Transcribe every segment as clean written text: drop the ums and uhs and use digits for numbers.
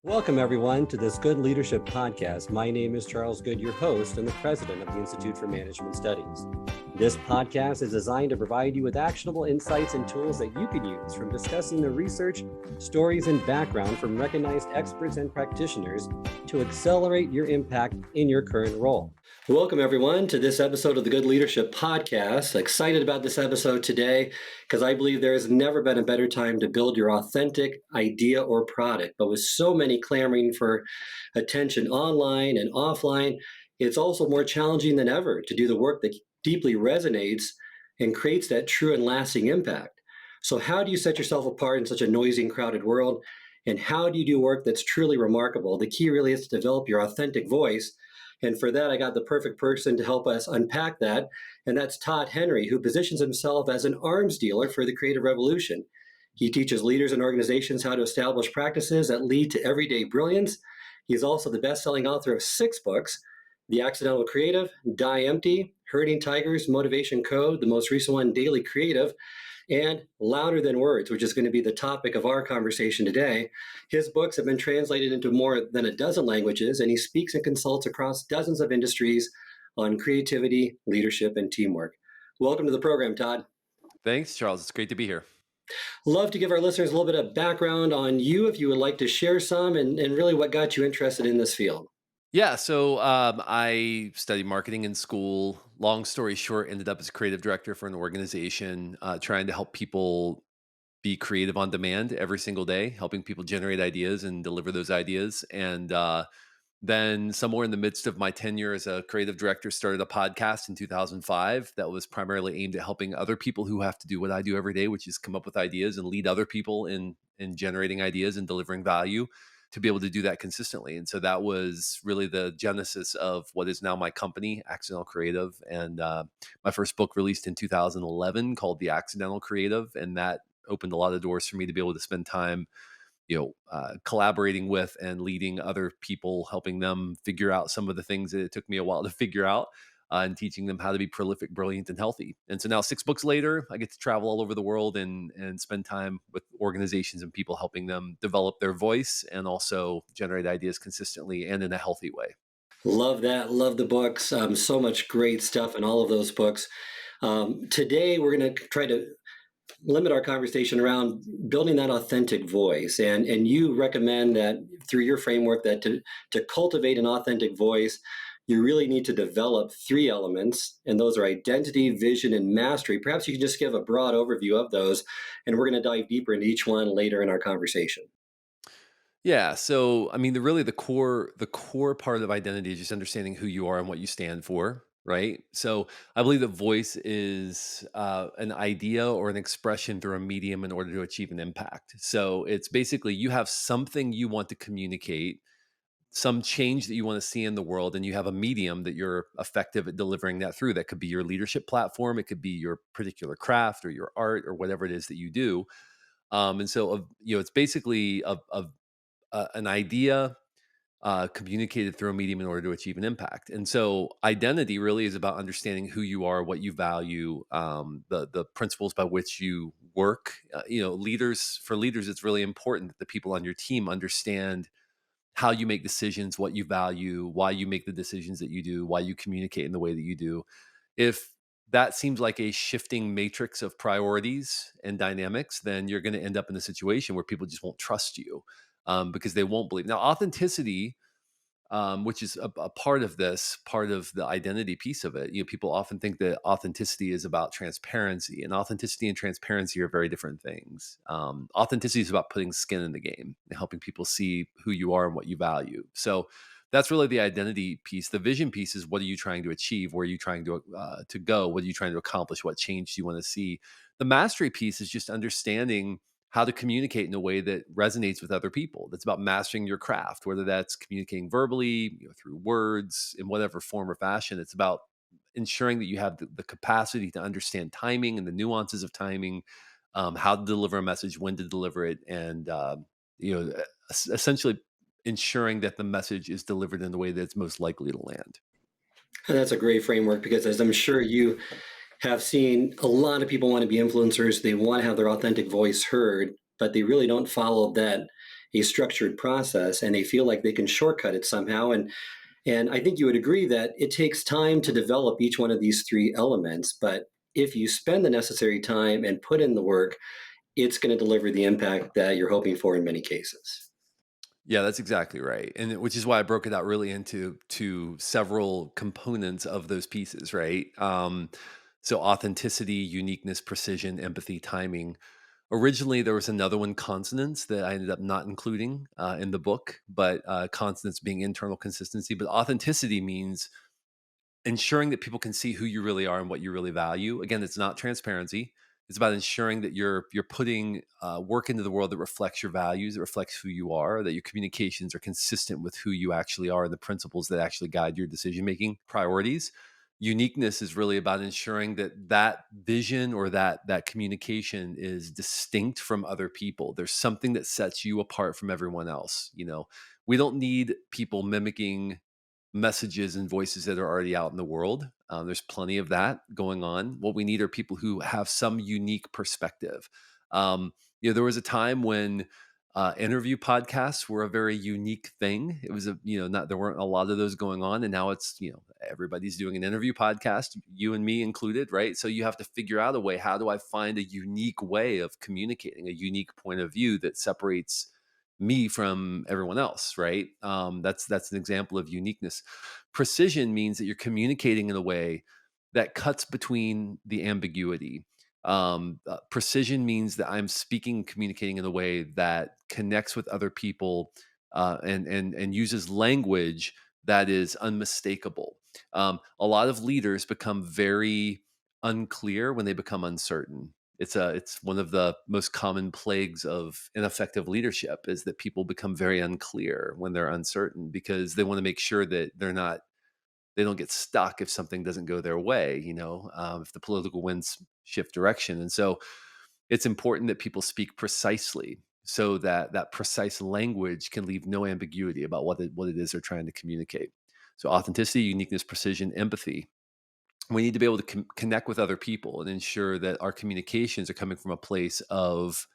Welcome, everyone, to this Good Leadership Podcast. My name is Charles Good, your host and the president of the Institute for Management Studies. This podcast is designed to provide you with actionable insights and tools that you can use from discussing the research, stories, and background from recognized experts and practitioners to accelerate your impact in your current role. Welcome, everyone, to this episode of the Good Leadership Podcast. Excited about this episode today because I believe there has never been a better time to build your authentic idea or product. But with so many clamoring for attention online and offline, it's also more challenging than ever to do the work that deeply resonates and creates that true and lasting impact. So how do you set yourself apart in such a noisy and crowded world? And how do you do work that's truly remarkable? The key really is to develop your authentic voice. And for that, I got the perfect person to help us unpack that. And that's Todd Henry, who positions himself as an arms dealer for the creative revolution. He teaches leaders and organizations how to establish practices that lead to everyday brilliance. He's also the best-selling author of 6 books: The Accidental Creative, Die Empty, Herding Tigers, Motivation Code, the most recent one, Daily Creative, and Louder Than Words, which is going to be the topic of our conversation today. His books have been translated into more than a dozen languages, and he speaks and consults across dozens of industries on creativity, leadership, and teamwork. Welcome to the program, Todd. Thanks, Charles. It's great to be here. Love to give our listeners a little bit of background on you, if you would like to share some, and really what got you interested in this field. Yeah, so I studied marketing in school. Long story short, ended up as a creative director for an organization trying to help people be creative on demand every single day, helping people generate ideas and deliver those ideas. And then somewhere in the midst of my tenure as a creative director, started a podcast in 2005 that was primarily aimed at helping other people who have to do what I do every day, which is come up with ideas and lead other people in generating ideas and delivering value, to be able to do that consistently. And so that was really the genesis of what is now my company, Accidental Creative. And my first book released in 2011 called The Accidental Creative. And that opened a lot of doors for me to be able to spend time collaborating with and leading other people, helping them figure out some of the things that it took me a while to figure out, and teaching them how to be prolific, brilliant, and healthy. And so now 6 books later, I get to travel all over the world and spend time with organizations and people, helping them develop their voice and also generate ideas consistently and in a healthy way. Love that. Love the books. So much great stuff in all of those books. Today, we're going to try to limit our conversation around building that authentic voice. And you recommend that through your framework that to cultivate an authentic voice, you really need to develop 3 elements, and those are identity, vision, and mastery. Perhaps you can just give a broad overview of those, and we're going to dive deeper into each one later in our conversation. Yeah. So, I mean, the core part of identity is just understanding who you are and what you stand for, right? So, I believe that voice is an idea or an expression through a medium in order to achieve an impact. So, it's basically you have something you want to communicate, some change that you want to see in the world, and you have a medium that you're effective at delivering that through. That could be your leadership platform, it could be your particular craft or your art or whatever it is that you do. And so, it's basically an idea communicated through a medium in order to achieve an impact. And so identity really is about understanding who you are, what you value, the principles by which you work. For leaders, it's really important that the people on your team understand how you make decisions, what you value, why you make the decisions that you do, why you communicate in the way that you do. If that seems like a shifting matrix of priorities and dynamics, then you're going to end up in a situation where people just won't trust you, because they won't believe. Now, authenticity, which is a part of this, part of the identity piece of it. People often think that authenticity is about transparency, and authenticity and transparency are very different things. Authenticity is about putting skin in the game and helping people see who you are and what you value. So that's really the identity piece. The vision piece is, what are you trying to achieve? Where are you trying to go? What are you trying to accomplish? What change do you want to see? The mastery piece is just understanding how to communicate in a way that resonates with other people. That's about mastering your craft, whether that's communicating verbally, through words, in whatever form or fashion. It's about ensuring that you have the capacity to understand timing and the nuances of timing, how to deliver a message, when to deliver it, and essentially ensuring that the message is delivered in the way that's most likely to land. And that's a great framework because, as I'm sure you have seen, a lot of people want to be influencers. They want to have their authentic voice heard, but they really don't follow that a structured process and they feel like they can shortcut it somehow. And I think you would agree that it takes time to develop each one of these three elements. But if you spend the necessary time and put in the work, it's going to deliver the impact that you're hoping for in many cases. Yeah, that's exactly right, which is why I broke it out really into several components of those pieces, right? So authenticity, uniqueness, precision, empathy, timing. Originally, there was another one, consonance, that I ended up not including in the book, but consonance being internal consistency. But authenticity means ensuring that people can see who you really are and what you really value. Again, it's not transparency. It's about ensuring that you're putting work into the world that reflects your values, that reflects who you are, that your communications are consistent with who you actually are and the principles that actually guide your decision making priorities. Uniqueness is really about ensuring that that vision or that communication is distinct from other people. There's something that sets you apart from everyone else. We don't need people mimicking messages and voices that are already out in the world. There's plenty of that going on. What we need are people who have some unique perspective. There was a time when interview podcasts were a very unique thing. It was not there weren't a lot of those going on, and now it's everybody's doing an interview podcast, you and me included, right? So you have to figure out a way. How do I find a unique way of communicating, a unique point of view that separates me from everyone else, right? That's an example of uniqueness. Precision means that you're communicating in a way that cuts between the ambiguity. Precision means that I'm speaking, communicating in a way that connects with other people and uses language that is unmistakable. A lot of leaders become very unclear when they become uncertain. It's one of the most common plagues of ineffective leadership is that people become very unclear when they're uncertain because they want to make sure that they don't get stuck if something doesn't go their way, if the political winds shift direction. And so it's important that people speak precisely so that that precise language can leave no ambiguity about what it is they're trying to communicate. So authenticity, uniqueness, precision, empathy. We need to be able to connect with other people and ensure that our communications are coming from a place of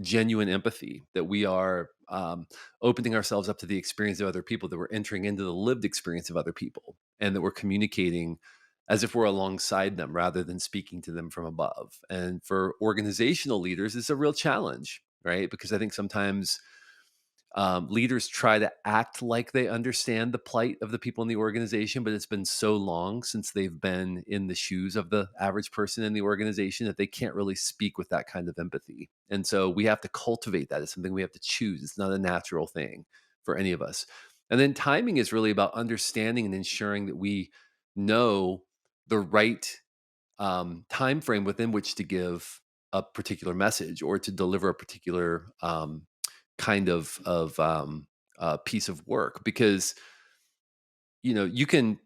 genuine empathy, that we are opening ourselves up to the experience of other people, that we're entering into the lived experience of other people, and that we're communicating as if we're alongside them rather than speaking to them from above. And for organizational leaders, it's a real challenge, right? Because I think sometimes leaders try to act like they understand the plight of the people in the organization, but it's been so long since they've been in the shoes of the average person in the organization that they can't really speak with that kind of empathy. And so we have to cultivate that. It's something we have to choose. It's not a natural thing for any of us. And then timing is really about understanding and ensuring that we know the right time frame within which to give a particular message or to deliver a particular kind of piece of work, because you can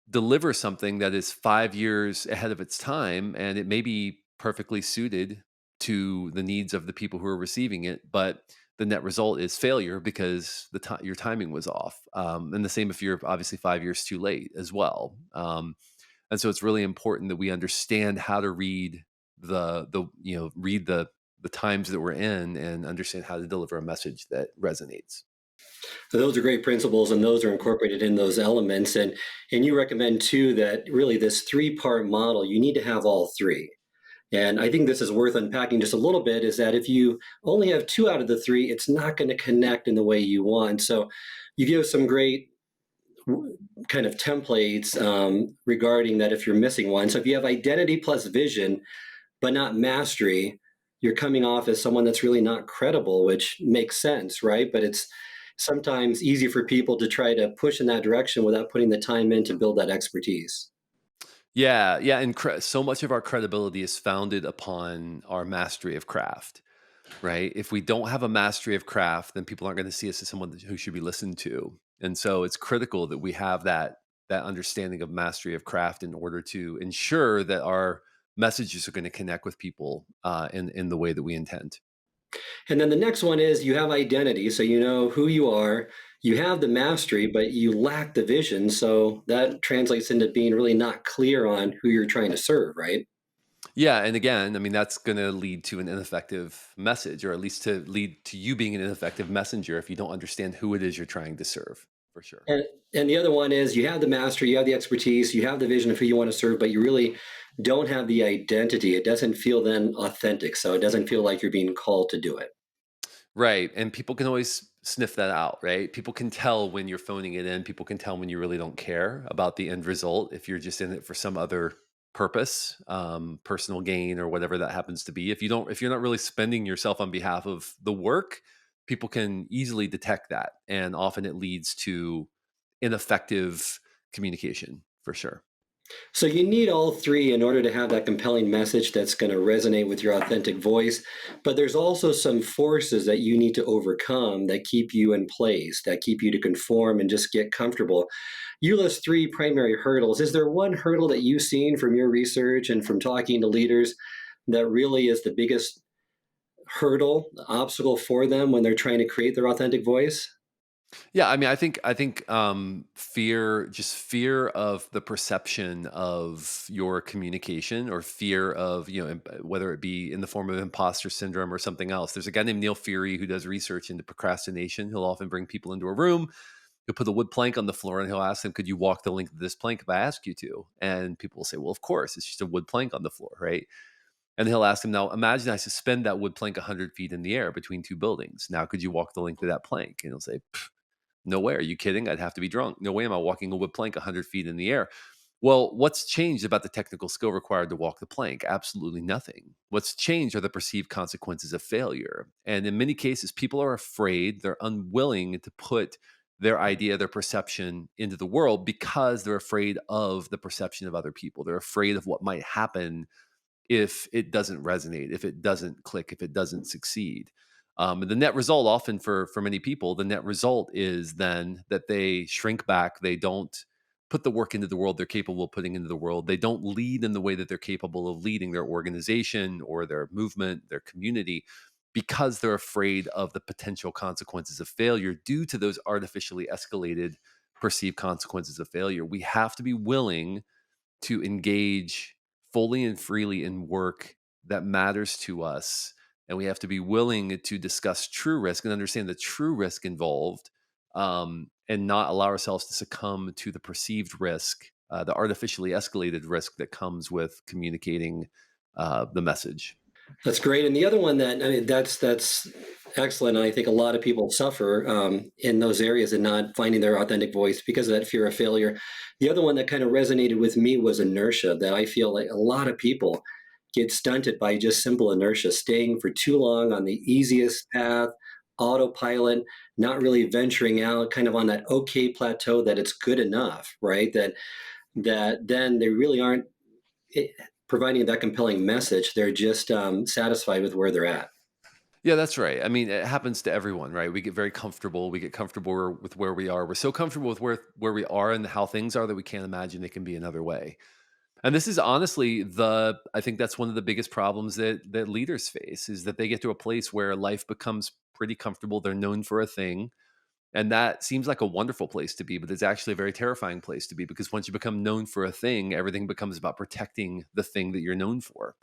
deliver something that is 5 years ahead of its time and it may be perfectly suited to the needs of the people who are receiving it, but the net result is failure because your timing was off. And the same if you're obviously 5 years too late as well. And so it's really important that we understand how to read the times that we're in and understand how to deliver a message that resonates. So those are great principles, and those are incorporated in those elements. And you recommend too that really this three-part model, you need to have all three. And I think this is worth unpacking just a little bit, is that if you only have two out of the three, it's not going to connect in the way you want. So you give some great kind of templates regarding that if you're missing one. So if you have identity plus vision, but not mastery, you're coming off as someone that's really not credible, which makes sense, right? But it's sometimes easy for people to try to push in that direction without putting the time in to build that expertise. Yeah, yeah, and so much of our credibility is founded upon our mastery of craft, right? If we don't have a mastery of craft, then people aren't going to see us as someone who should be listened to. And so it's critical that we have that understanding of mastery of craft in order to ensure that our messages are going to connect with people in the way that we intend. And then the next one is you have identity, so you know who you are. You have the mastery, but you lack the vision. So that translates into being really not clear on who you're trying to serve, right? Yeah, and again, I mean, that's gonna lead to an ineffective message, or at least to lead to you being an ineffective messenger if you don't understand who it is you're trying to serve, for sure. And the other one is you have the mastery, you have the expertise, you have the vision of who you want to serve, but you really don't have the identity. It doesn't feel then authentic. So it doesn't feel like you're being called to do it. Right, and people can always sniff that out, right? People can tell when you're phoning it in, people can tell when you really don't care about the end result if you're just in it for some other purpose, personal gain or whatever that happens to be. If you're not really spending yourself on behalf of the work, people can easily detect that, and often it leads to ineffective communication, for sure. So you need all three in order to have that compelling message that's going to resonate with your authentic voice. But there's also some forces that you need to overcome that keep you in place, that keep you to conform and just get comfortable. You list three primary hurdles. Is there one hurdle that you've seen from your research and from talking to leaders that really is the biggest hurdle, obstacle for them when they're trying to create their authentic voice? Yeah, I mean, I think fear, just fear of the perception of your communication, or fear of, whether it be in the form of imposter syndrome or something else. There's a guy named Neil Fury who does research into procrastination. He'll often bring people into a room. He'll put a wood plank on the floor and he'll ask them, "Could you walk the length of this plank if I ask you to?" And people will say, "Well, of course, it's just a wood plank on the floor, right?" And he'll ask him, "Now imagine I suspend that wood plank 100 feet in the air between two buildings. Now, could you walk the length of that plank?" And he'll say, "No way. Are you kidding? I'd have to be drunk. No way am I walking a wood plank 100 feet in the air." Well, what's changed about the technical skill required to walk the plank? Absolutely nothing. What's changed are the perceived consequences of failure. And in many cases, people are afraid, they're unwilling to put their idea, their perception into the world because they're afraid of the perception of other people. They're afraid of what might happen if it doesn't resonate, if it doesn't click, if it doesn't succeed. And the net result, often for many people, the net result is then that they shrink back. They don't put the work into the world they're capable of putting into the world. They don't lead in the way that they're capable of leading their organization or their movement, their community, because they're afraid of the potential consequences of failure due to those artificially escalated perceived consequences of failure. We have to be willing to engage fully and freely in work that matters to us. And we have to be willing to discuss true risk and understand the true risk involved, and not allow ourselves to succumb to the perceived risk, the artificially escalated risk that comes with communicating the message. That's great. And the other one that I mean, that's excellent. And I think a lot of people suffer in those areas and not finding their authentic voice because of that fear of failure. The other one that kind of resonated with me was inertia. That I feel like a lot of people get stunted by just simple inertia, staying for too long on the easiest path, autopilot, not really venturing out, kind of on that okay plateau that it's good enough, right? That then they really aren't it, providing that compelling message. They're just satisfied with where they're at. Yeah, that's right. I mean, it happens to everyone, right? We get very comfortable. We get comfortable with where we are. We're so comfortable with where we are and how things are that we can't imagine it can be another way. And this is honestly I think that's one of the biggest problems that leaders face, is that they get to a place where life becomes pretty comfortable. They're known for a thing. And that seems like a wonderful place to be, but it's actually a very terrifying place to be, because once you become known for a thing, everything becomes about protecting the thing that you're known for.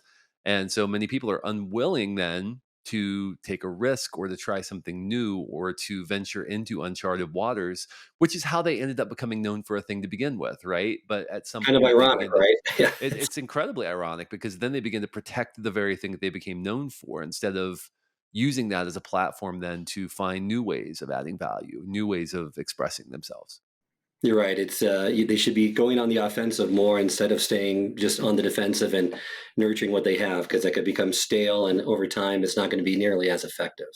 And so many people are unwilling then to take a risk or to try something new or to venture into uncharted waters, which is how they ended up becoming known for a thing to begin with, right? But at some Kind of point, they ironic, begin to, right? Yeah. it's incredibly ironic, because then they begin to protect the very thing that they became known for, instead of using that as a platform then to find new ways of adding value, new ways of expressing themselves. You're right. It's they should be going on the offensive more instead of staying just on the defensive and nurturing what they have because that could become stale and over time it's not going to be nearly as effective.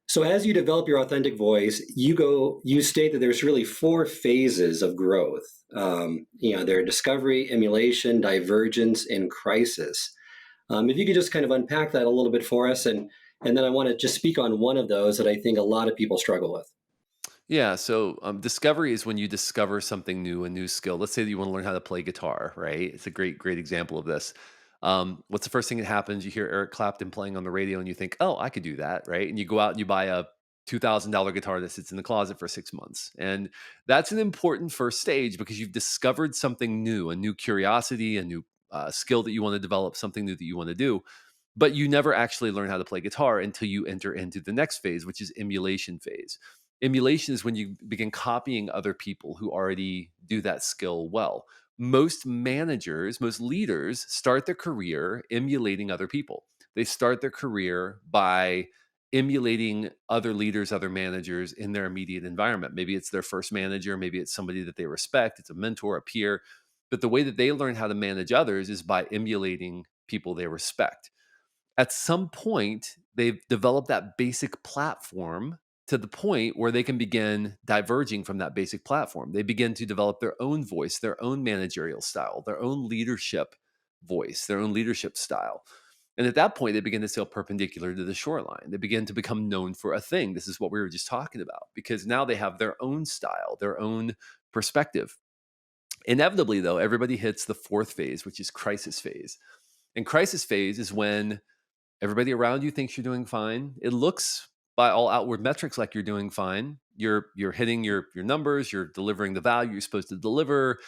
So as you develop your authentic voice, you state that there's really four phases of growth. There are discovery, emulation, divergence, and crisis. If you could just kind of unpack that a little bit for us, and then I want to just speak on one of those that I think a lot of people struggle with. Yeah. So discovery is when you discover something new, a new skill. Let's say that you want to learn how to play guitar, right? It's a great example of this. What's the first thing that happens? You hear Eric Clapton playing on the radio and you think, oh, I could do that, right? And you go out and you buy a $2,000 guitar that sits in the closet for 6 months. And that's an important first stage, because you've discovered something new, a new curiosity, a new skill that you want to develop, something new that you want to do. But you never actually learn how to play guitar until you enter into the next phase, which is emulation phase. Emulation is when you begin copying other people who already do that skill well. Most managers, most leaders start their career emulating other people. They start their career by emulating other leaders, other managers in their immediate environment. Maybe it's their first manager, maybe it's somebody that they respect, it's a mentor, a peer. But the way that they learn how to manage others is by emulating people they respect. At some point, they've developed that basic platform to the point where they can begin diverging from that basic platform. They begin to develop their own voice, their own managerial style, their own leadership voice, their own leadership style. And at that point, they begin to sail perpendicular to the shoreline. They begin to become known for a thing. This is what we were just talking about, because now they have their own style, their own perspective. Inevitably, though, everybody hits the fourth phase, which is crisis phase. And crisis phase is when everybody around you thinks you're doing fine. It looks by all outward metrics like you're doing fine. You're hitting your numbers, you're delivering the value you're supposed to deliver.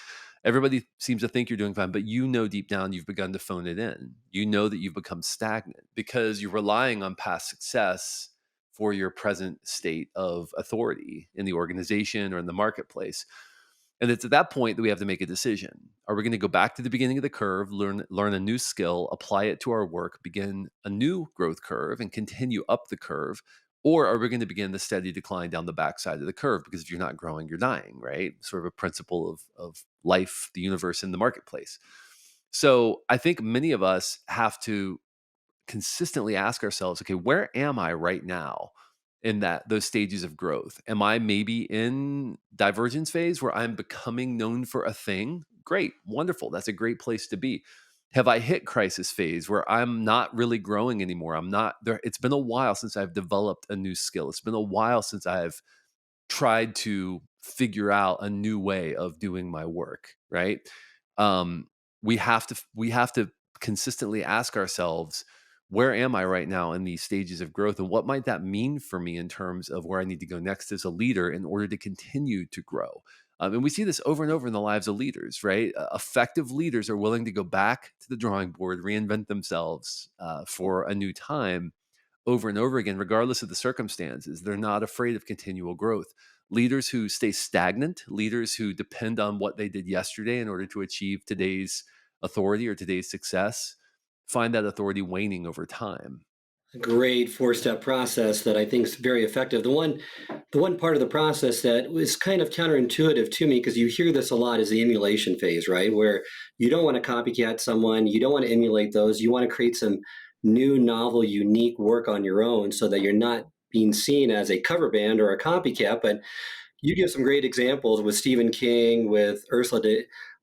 Everybody seems to think you're doing fine, but you know deep down you've begun to phone it in. You know that you've become stagnant because you're relying on past success for your present state of authority in the organization or in the marketplace. And it's at that point that we have to make a decision. Are we going to go back to the beginning of the curve, learn a new skill, apply it to our work, begin a new growth curve and continue up the curve? Or are we going to begin the steady decline down the backside of the curve? Because if you're not growing, you're dying, right? Sort of a principle of life, the universe, and the marketplace. So I think many of us have to consistently ask ourselves, okay, where am I right now in those stages of growth? Am I maybe in divergence phase where I'm becoming known for a thing? Great, wonderful. That's a great place to be. Have I hit crisis phase where I'm not really growing anymore? I'm not there. It's been a while since I've developed a new skill. It's been a while since I've tried to figure out a new way of doing my work, right? Um, we have to consistently ask ourselves, where am I right now in these stages of growth, and what might that mean for me in terms of where I need to go next as a leader in order to continue to grow? And we see this over and over in the lives of leaders, right? Effective leaders are willing to go back to the drawing board, reinvent themselves for a new time over and over again, regardless of the circumstances. They're not afraid of continual growth. Leaders who stay stagnant, leaders who depend on what they did yesterday in order to achieve today's authority or today's success, find that authority waning over time. Great four-step process that I think is very effective. The one part of the process that was kind of counterintuitive to me, because you hear this a lot, is the emulation phase, right? Where you don't want to copycat someone, you don't want to emulate those, you want to create some new, novel, unique work on your own so that you're not being seen as a cover band or a copycat. But you give some great examples with Stephen King, with Ursula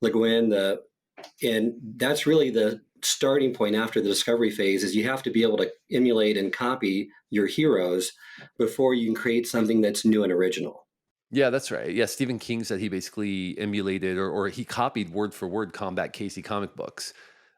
Le Guin, and that's really the starting point after the discovery phase. Is you have to be able to emulate and copy your heroes before you can create something that's new and original. Yeah, that's right. Yeah, Stephen King said he basically emulated or he copied word for word Combat Casey comic books.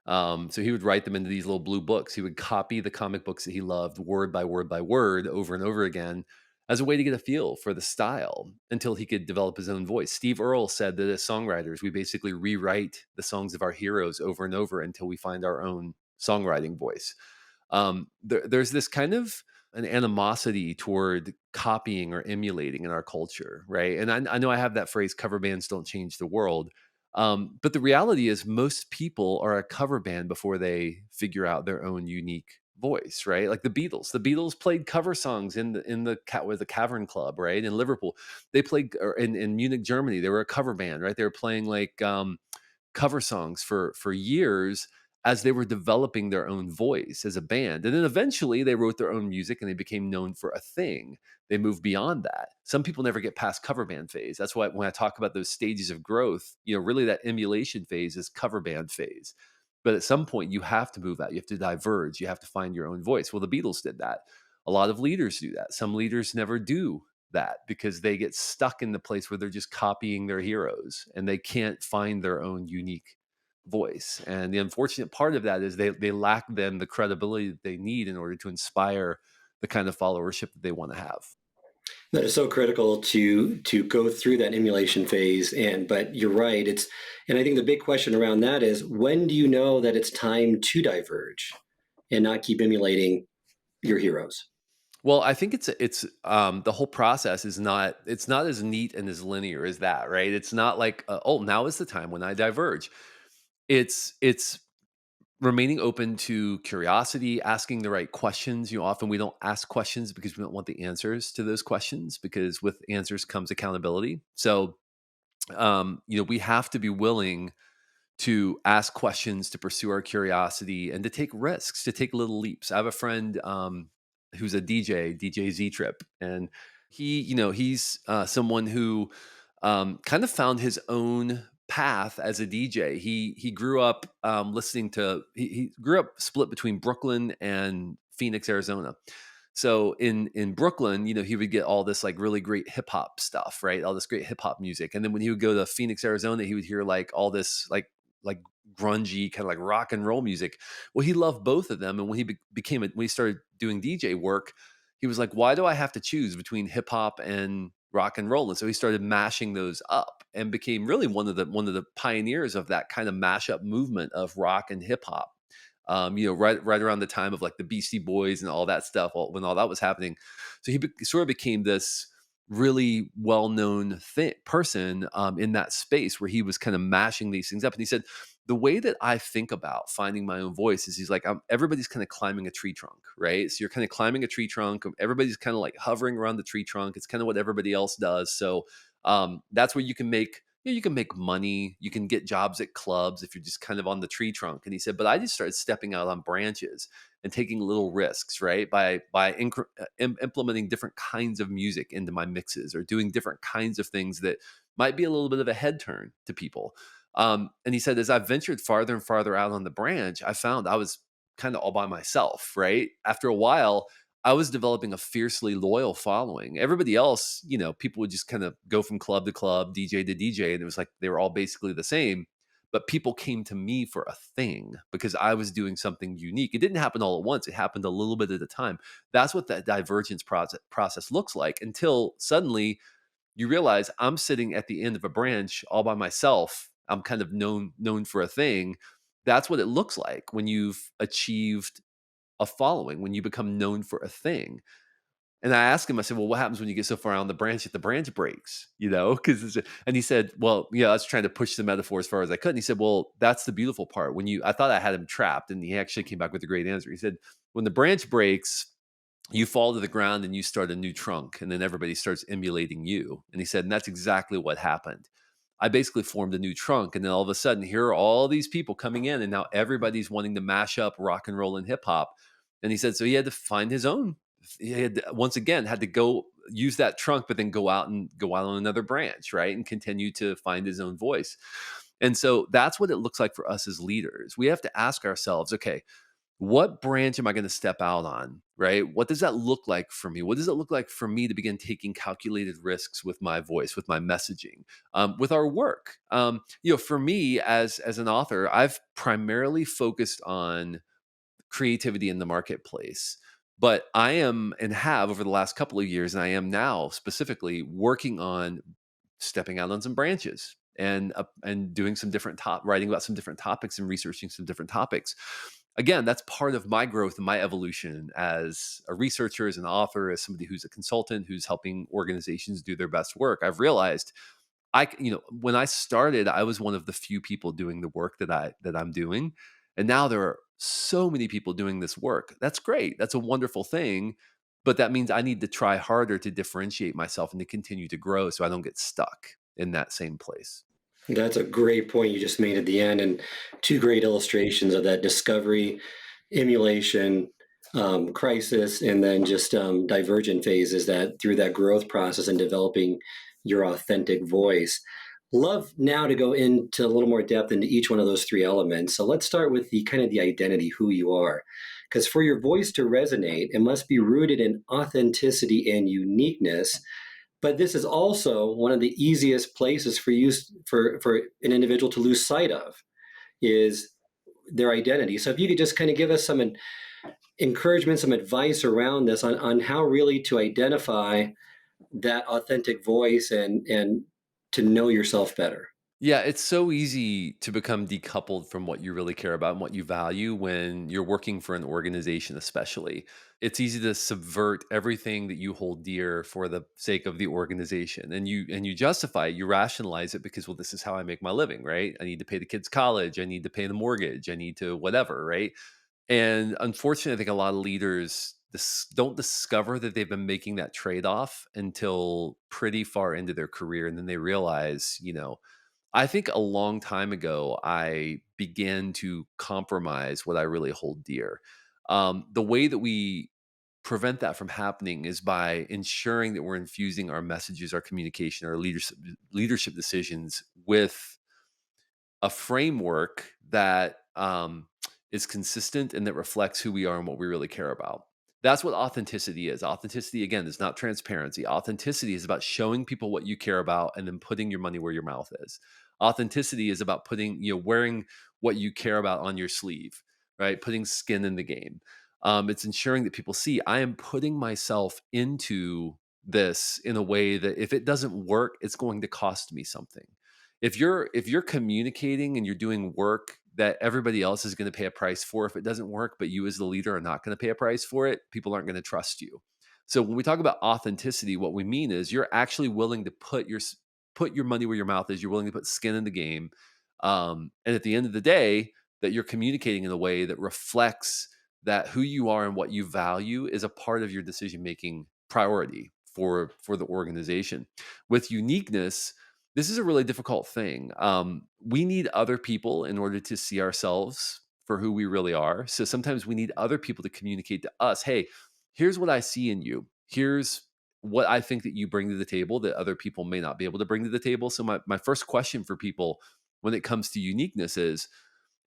So he would write them into these little blue books. He would copy the comic books that he loved word by word by word over and over again as a way to get a feel for the style until he could develop his own voice. Steve Earle said that as songwriters, we basically rewrite the songs of our heroes over and over until we find our own songwriting voice. There's this kind of an animosity toward copying or emulating in our culture, right? And I know I have that phrase, cover bands don't change the world. But the reality is most people are a cover band before they figure out their own unique voice, right? Like the Beatles. The Beatles played cover songs with the Cavern Club, right? In Liverpool. They played or in Munich, Germany. They were a cover band, right? They were playing like cover songs for years as they were developing their own voice as a band. And then eventually they wrote their own music and they became known for a thing. They moved beyond that. Some people never get past cover band phase. That's why when I talk about those stages of growth, really that emulation phase is cover band phase. But at some point you have to move out. You have to diverge. You have to find your own voice. Well, the Beatles did that. A lot of leaders do that. Some leaders never do that because they get stuck in the place where they're just copying their heroes and they can't find their own unique voice. And the unfortunate part of that is they lack then the credibility that they need in order to inspire the kind of followership that they want to have. That is so critical to go through that emulation phase. But you're right. And I think the big question around that is, when do you know that it's time to diverge and not keep emulating your heroes? Well, I think it's the whole process is not it's not as neat and as linear as that, right? It's not like oh, now is the time when I diverge. It's remaining open to curiosity, asking the right questions. Often we don't ask questions because we don't want the answers to those questions, because with answers comes accountability. So we have to be willing to ask questions, to pursue our curiosity, and to take risks, to take little leaps. I have a friend who's a DJ Z Trip, and he's someone who kind of found his own path as a DJ. He grew up listening to he grew up split between Brooklyn and Phoenix, Arizona. So in Brooklyn, he would get all this like really great hip hop stuff, right? All this great hip hop music. And then when he would go to Phoenix, Arizona, he would hear like all this like grungy kind of like rock and roll music. Well, he loved both of them, and when when he started doing DJ work, he was like, "Why do I have to choose between hip hop and rock and roll?" And so he started mashing those up and became really one of the pioneers of that kind of mashup movement of rock and hip hop. Right around the time of like the Beastie Boys and all that stuff, when all that was happening. So sort of became this really well-known person in that space where he was kind of mashing these things up. And he said, the way that I think about finding my own voice is, he's like, everybody's kind of climbing a tree trunk, right? So you're kind of climbing a tree trunk. Everybody's kind of like hovering around the tree trunk. It's kind of what everybody else does. So that's where you can make money. You can get jobs at clubs if you're just kind of on the tree trunk. And he said, but I just started stepping out on branches and taking little risks, right? By implementing different kinds of music into my mixes, or doing different kinds of things that might be a little bit of a head turn to people. And he said, as I ventured farther and farther out on the branch, I found I was kind of all by myself, right? After a while, I was developing a fiercely loyal following. Everybody else, people would just kind of go from club to club, DJ to DJ, and it was like they were all basically the same. But people came to me for a thing because I was doing something unique. It didn't happen all at once, it happened a little bit at a time. That's what that divergence process looks like, until suddenly you realize I'm sitting at the end of a branch all by myself. I'm kind of known for a thing. That's what it looks like when you've achieved a following, when you become known for a thing. And I asked him, I said, well, what happens when you get so far on the branch that the branch breaks? Because and he said, well, yeah, I was trying to push the metaphor as far as I could. And he said, well, that's the beautiful part. I thought I had him trapped, and he actually came back with a great answer. He said, when the branch breaks, you fall to the ground and you start a new trunk, and then everybody starts emulating you. And he said, and that's exactly what happened. I basically formed a new trunk, and then all of a sudden, here are all these people coming in, and now everybody's wanting to mash up rock and roll and hip hop. And he said, so he had to find his own. He had once again had to go use that trunk, but then go out on another branch, right, and continue to find his own voice. And so that's what it looks like for us as leaders. We have to ask ourselves, okay, what branch am I going to step out on? Right? What does that look like for me? What does it look like for me to begin taking calculated risks with my voice, with my messaging, with our work? For me as an author, I've primarily focused on creativity in the marketplace. But I am, and have over the last couple of years, and I am now specifically working on stepping out on some branches and doing some writing about some different topics and researching some different topics. Again, that's part of my growth and my evolution as a researcher, as an author, as somebody who's a consultant, who's helping organizations do their best work. I've realized when I started, I was one of the few people doing the work that I'm doing. And now there are so many people doing this work. That's great. That's a wonderful thing. But that means I need to try harder to differentiate myself and to continue to grow so I don't get stuck in that same place. That's a great point you just made at the end, and two great illustrations of that: discovery, emulation, crisis, and then just divergent phases, that through that growth process and developing your authentic voice. Love now to go into a little more depth into each one of those three elements. So let's start with the kind of the identity, who you are. Because for your voice to resonate, it must be rooted in authenticity and uniqueness. But this is also one of the easiest places for an individual to lose sight of, is their identity. So if you could just kind of give us some encouragement, some advice around this on how really to identify that authentic voice and to know yourself better. Yeah, it's so easy to become decoupled from what you really care about and what you value when you're working for an organization, especially. It's easy to subvert everything that you hold dear for the sake of the organization. And you justify it, you rationalize it because, well, this is how I make my living, right? I need to pay the kids' college, I need to pay the mortgage, I need to whatever, right? And unfortunately, I think a lot of leaders don't discover that they've been making that trade-off until pretty far into their career. And then they realize, I think a long time ago, I began to compromise what I really hold dear. The way that we prevent that from happening is by ensuring that we're infusing our messages, our communication, our leadership decisions with a framework that is consistent and that reflects who we are and what we really care about. That's what authenticity is. Authenticity, again, is not transparency. Authenticity is about showing people what you care about and then putting your money where your mouth is. Authenticity is about wearing what you care about on your sleeve, right? Putting skin in the game. It's ensuring that people see I am putting myself into this in a way that if it doesn't work, it's going to cost me something. If you're communicating and you're doing work that everybody else is going to pay a price for, if it doesn't work, but you as the leader are not going to pay a price for it, people aren't going to trust you. So when we talk about authenticity, what we mean is you're actually willing to put your money where your mouth is. You're willing to put skin in the game, and at the end of the day, that you're communicating in a way that reflects that who you are and what you value is a part of your decision making priority for the organization. With uniqueness, this is a really difficult thing. We need other people in order to see ourselves for who we really are. So sometimes we need other people to communicate to us, hey, here's what I see in you. Here's what I think that you bring to the table that other people may not be able to bring to the table. So my first question for people when it comes to uniqueness is,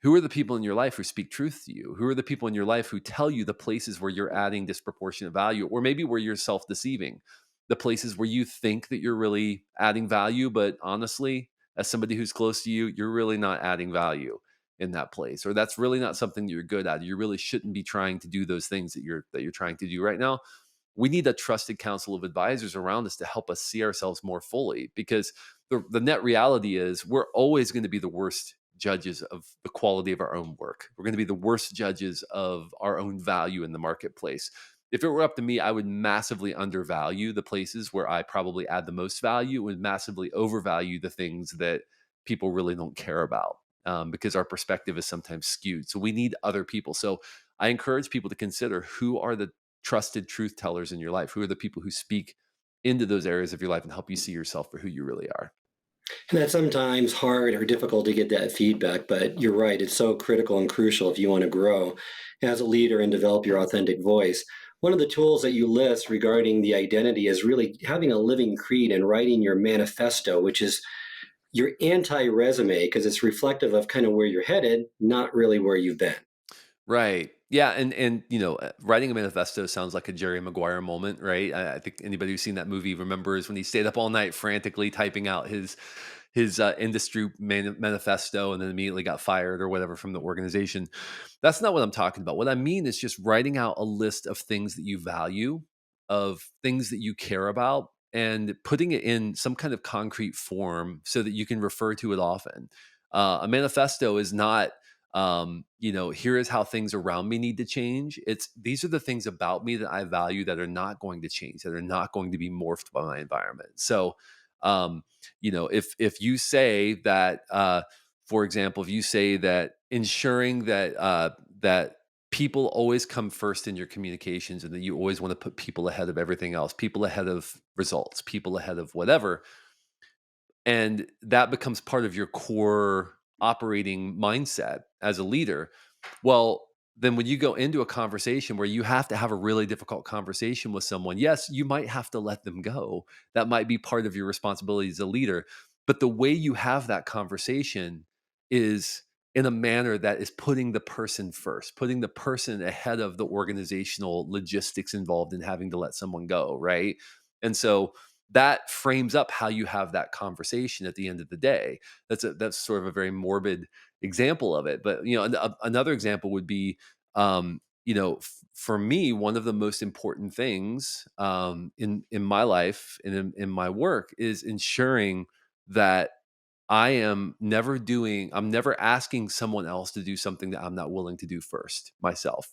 who are the people in your life who speak truth to you? Who are the people in your life who tell you the places where you're adding disproportionate value, or maybe where you're self deceiving? The places where you think that you're really adding value, but honestly, as somebody who's close to you, you're really not adding value in that place, or that's really not something that you're good at. You really shouldn't be trying to do those things that you're trying to do right now. We need a trusted council of advisors around us to help us see ourselves more fully, because the net reality is we're always going to be the worst judges of the quality of our own work. We're going to be the worst judges of our own value in the marketplace. If it were up to me, I would massively undervalue the places where I probably add the most value and massively overvalue the things that people really don't care about, because our perspective is sometimes skewed. So we need other people. So I encourage people to consider, who are the trusted truth tellers in your life? Who are the people who speak into those areas of your life and help you see yourself for who you really are? And that's sometimes hard or difficult to get that feedback, but you're right. It's so critical and crucial if you want to grow as a leader and develop your authentic voice. One of the tools that you list regarding the identity is really having a living creed and writing your manifesto, which is your anti resume, because it's reflective of kind of where you're headed, not really where you've been. Right. Yeah, and writing a manifesto sounds like a Jerry Maguire moment, right? I think anybody who's seen that movie remembers when he stayed up all night frantically typing out his industry manifesto, and then immediately got fired or whatever from the organization. That's not what I'm talking about. What I mean is just writing out a list of things that you value, of things that you care about, and putting it in some kind of concrete form so that you can refer to it often. A manifesto is not, here is how things around me need to change. It's, these are the things about me that I value that are not going to change, that are not going to be morphed by my environment. So, if you say that, for example, if you say that ensuring that people always come first in your communications, and that you always want to put people ahead of everything else, people ahead of results, people ahead of whatever, and that becomes part of your core operating mindset as a leader, well, then when you go into a conversation where you have to have a really difficult conversation with someone, yes, you might have to let them go. That might be part of your responsibility as a leader. But the way you have that conversation is in a manner that is putting the person first, putting the person ahead of the organizational logistics involved in having to let someone go, right? And so that frames up how you have that conversation at the end of the day. That's sort of a very morbid example of it. But another example would be, for me, one of the most important things in my life and in my work is ensuring that I'm never asking someone else to do something that I'm not willing to do first myself.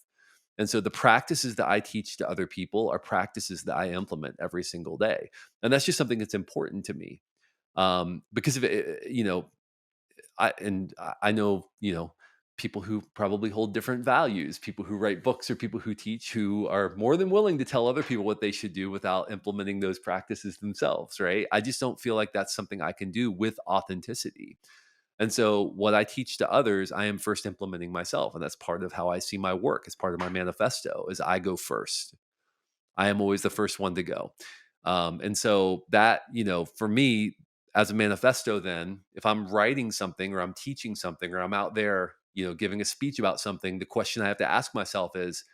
And so the practices that I teach to other people are practices that I implement every single day. And that's just something that's important to me. Because of it, I know, people who probably hold different values, people who write books or people who teach who are more than willing to tell other people what they should do without implementing those practices themselves, right? I just don't feel like that's something I can do with authenticity. And so what I teach to others, I am first implementing myself, and that's part of how I see my work. It's part of my manifesto is I go first. I am always the first one to go. And so that, for me as a manifesto, then if I'm writing something or I'm teaching something or I'm out there, giving a speech about something, the question I have to ask myself is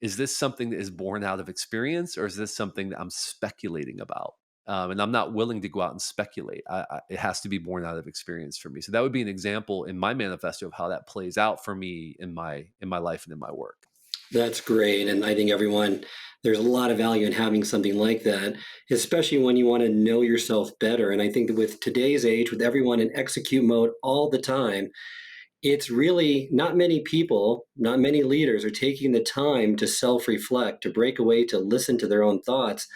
this something that is born out of experience or is this something that I'm speculating about? And I'm not willing to go out and speculate. It has to be born out of experience for me. So that would be an example in my manifesto of how that plays out for me in my life and in my work. That's great. And I think there's a lot of value in having something like that, especially when you want to know yourself better. And I think that with today's age, with everyone in execute mode all the time, it's really not many people, not many leaders are taking the time to self reflect, to break away, to listen to their own thoughts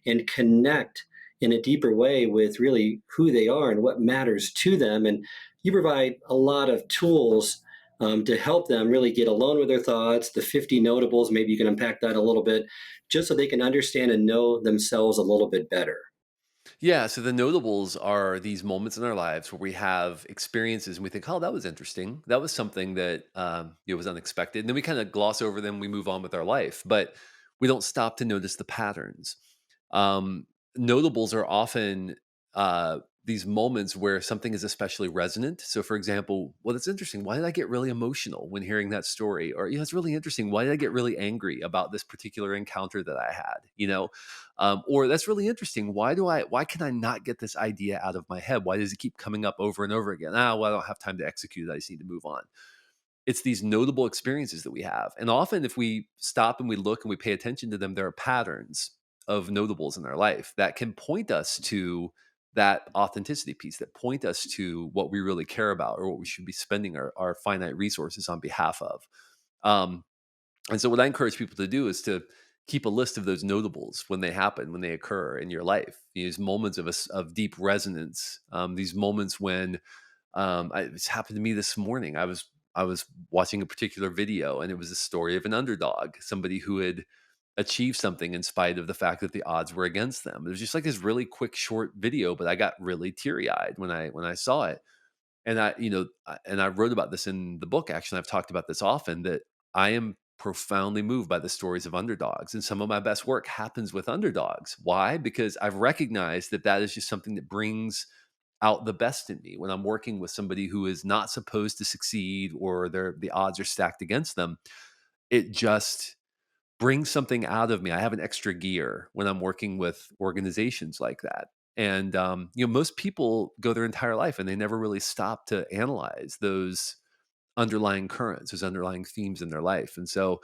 and connect in a deeper way with really who they are and what matters to them. And you provide a lot of tools to help them really get alone with their thoughts, the 50 notables, maybe you can unpack that a little bit, just so they can understand and know themselves a little bit better. Yeah, so the notables are these moments in our lives where we have experiences and we think, "Oh, that was interesting. That was something that was unexpected." And then we kind of gloss over them, we move on with our life, but we don't stop to notice the patterns. Um, Notables are often these moments where something is especially resonant. So, for example, well, that's interesting. Why did I get really emotional when hearing that story? Or, it's really interesting. Why did I get really angry about this particular encounter that I had? Or that's really interesting. Why can I not get this idea out of my head? Why does it keep coming up over and over again? Well, I don't have time to execute it. I just need to move on. It's these notable experiences that we have. And often if we stop and we look and we pay attention to them, there are patterns of notables in our life that can point us to that authenticity piece, that point us to what we really care about or what we should be spending our finite resources on behalf of. Um, and so what I encourage people to do is to keep a list of those notables when they happen, when they occur in your life. These moments of deep resonance, these moments when it's happened to me this morning. I was watching a particular video, and it was a story of an underdog, somebody who had achieved something in spite of the fact that the odds were against them. It was just like this really quick, short video, but I got really teary eyed when I saw it. And I wrote about this in the book. Actually, I've talked about this often that I am profoundly moved by the stories of underdogs, and some of my best work happens with underdogs. Why? Because I've recognized that that is just something that brings out the best in me when I'm working with somebody who is not supposed to succeed or the odds are stacked against them. It just brings something out of me. I have an extra gear when I'm working with organizations like that. And most people go their entire life and they never really stop to analyze those underlying currents, those underlying themes in their life. And so,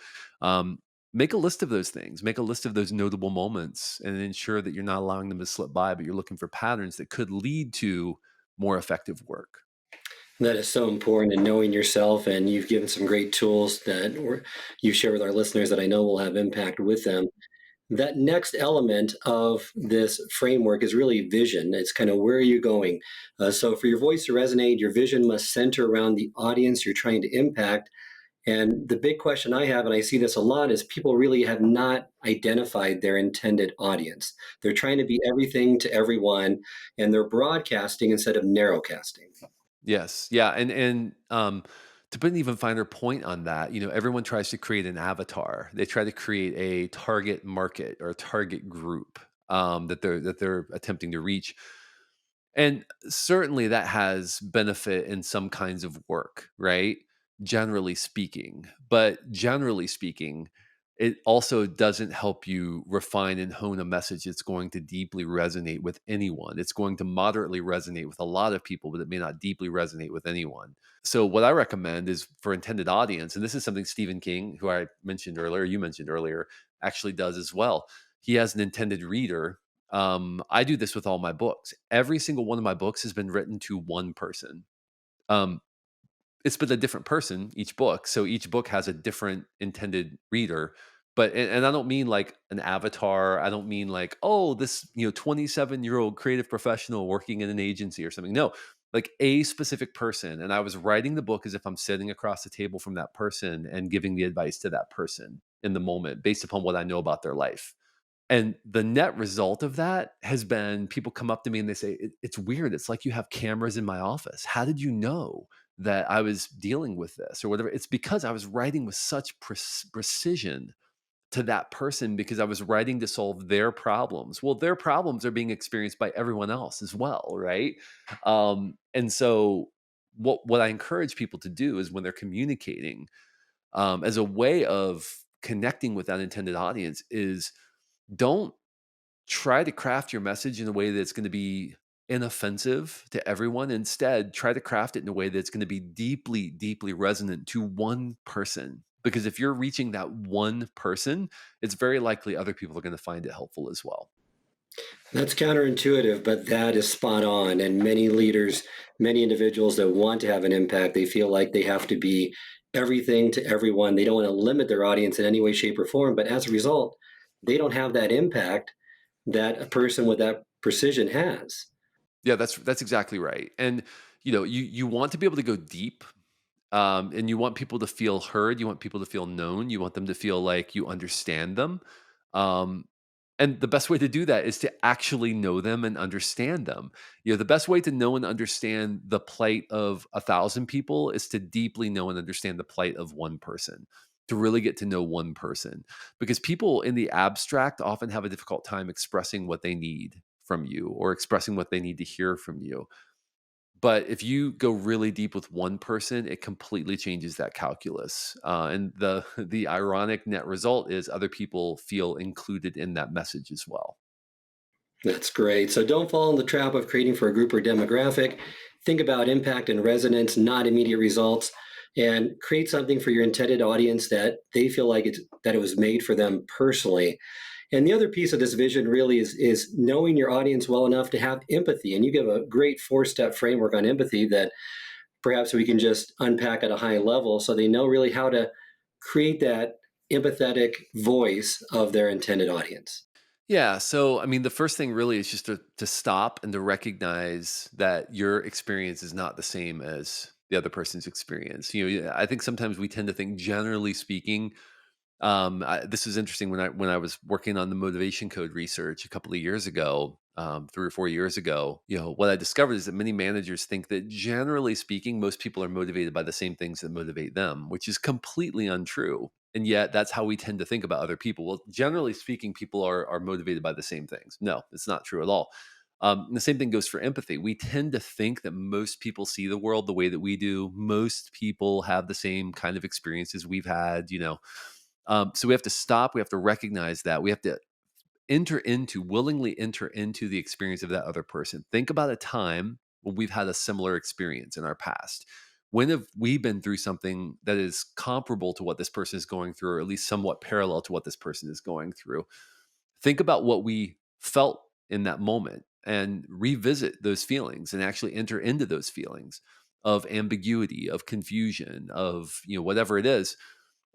make a list of those things, make a list of those notable moments, and ensure that you're not allowing them to slip by, but you're looking for patterns that could lead to more effective work. That is so important in knowing yourself, and you've given some great tools you share with our listeners that I know will have impact with them. That next element of this framework is really vision. It's kind of where are you going? So, for your voice to resonate, your vision must center around the audience you're trying to impact. And the big question I have, and I see this a lot, is people really have not identified their intended audience. They're trying to be everything to everyone, and they're broadcasting instead of narrowcasting. Yes. Yeah. And to put an even finer point on that, everyone tries to create an avatar. They try to create a target market or a target group that they're attempting to reach. And certainly that has benefit in some kinds of work, right? Generally speaking. But generally speaking, it also doesn't help you refine and hone a message that's going to deeply resonate with anyone. It's going to moderately resonate with a lot of people, but it may not deeply resonate with anyone. So, what I recommend is for intended audience, and this is something Stephen King, who I mentioned earlier, you mentioned earlier, actually does as well. He has an intended reader. I do this with all my books. Every single one of my books has been written to one person. Um, it's been a different person each book, so each book has a different intended reader, but and I don't mean like an avatar, I don't mean like, "Oh, this, 27-year-old creative professional working in an agency or something." No, like a specific person, and I was writing the book as if I'm sitting across the table from that person and giving the advice to that person in the moment based upon what I know about their life. And the net result of that has been people come up to me and they say, It's weird. It's like you have cameras in my office. How did you know that I was dealing with this or whatever?" It's because I was writing with such precision to that person because I was writing to solve their problems. Well, their problems are being experienced by everyone else as well, right? And so, what I encourage people to do is when they're communicating, as a way of connecting with that intended audience, is don't try to craft your message in a way that's going to be inoffensive to everyone. Instead, try to craft it in a way that's going to be deeply, deeply resonant to one person. Because if you're reaching that one person, it's very likely other people are going to find it helpful as well. That's counterintuitive, but that is spot on. And many leaders, many individuals that want to have an impact, they feel like they have to be everything to everyone. They don't want to limit their audience in any way, shape, or form. But as a result, they don't have that impact that a person with that precision has. Yeah, that's exactly right. And you want to be able to go deep, and you want people to feel heard. You want people to feel known. You want them to feel like you understand them. Um, and the best way to do that is to actually know them and understand them. The best way to know and understand the plight of 1,000 people is to deeply know and understand the plight of one person. To really get to know one person, because people in the abstract often have a difficult time expressing what they need from you or expressing what they need to hear from you. But if you go really deep with one person, it completely changes that calculus. And the the ironic net result is other people feel included in that message as well. That's great. So don't fall in the trap of creating for a group or demographic. Think about impact and resonance, not immediate results, and create something for your intended audience that they feel like it was made for them personally. And the other piece of this vision really is knowing your audience well enough to have empathy. And you give a great 4-step framework on empathy that perhaps we can just unpack at a high level so they know really how to create that empathetic voice of their intended audience. Yeah. So, I mean, the first thing really is just to stop and to recognize that your experience is not the same as the other person's experience. I think sometimes we tend to think, generally speaking, this is interesting when I was working on the motivation code research a couple of years ago, 3 or 4 years ago. What I discovered is that many managers think that generally speaking, most people are motivated by the same things that motivate them, which is completely untrue. And yet, that's how we tend to think about other people. Well, generally speaking, people are motivated by the same things. No, it's not true at all. And the same thing goes for empathy. We tend to think that most people see the world the way that we do. Most people have the same kind of experiences we've had. So we have to stop. We have to recognize that. We have to willingly enter into the experience of that other person. Think about a time when we've had a similar experience in our past. When have we been through something that is comparable to what this person is going through, or at least somewhat parallel to what this person is going through? Think about what we felt in that moment and revisit those feelings and actually enter into those feelings of ambiguity, of confusion, of whatever it is,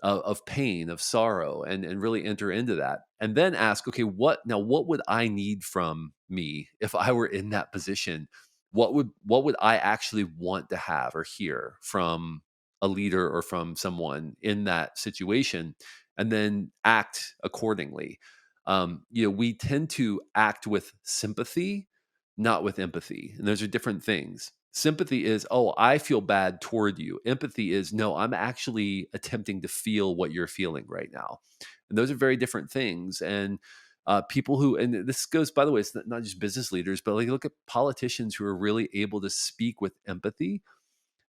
of pain, of sorrow, and really enter into that. And then ask, okay, what would I need from me if I were in that position? What would I actually want to have or hear from a leader or from someone in that situation? And then act accordingly. We tend to act with sympathy, not with empathy. And those are different things. Sympathy is, oh, I feel bad toward you. Empathy is, no, I'm actually attempting to feel what you're feeling right now. And those are very different things. And people who, and this goes, by the way, it's not just business leaders, but like look at politicians who are really able to speak with empathy.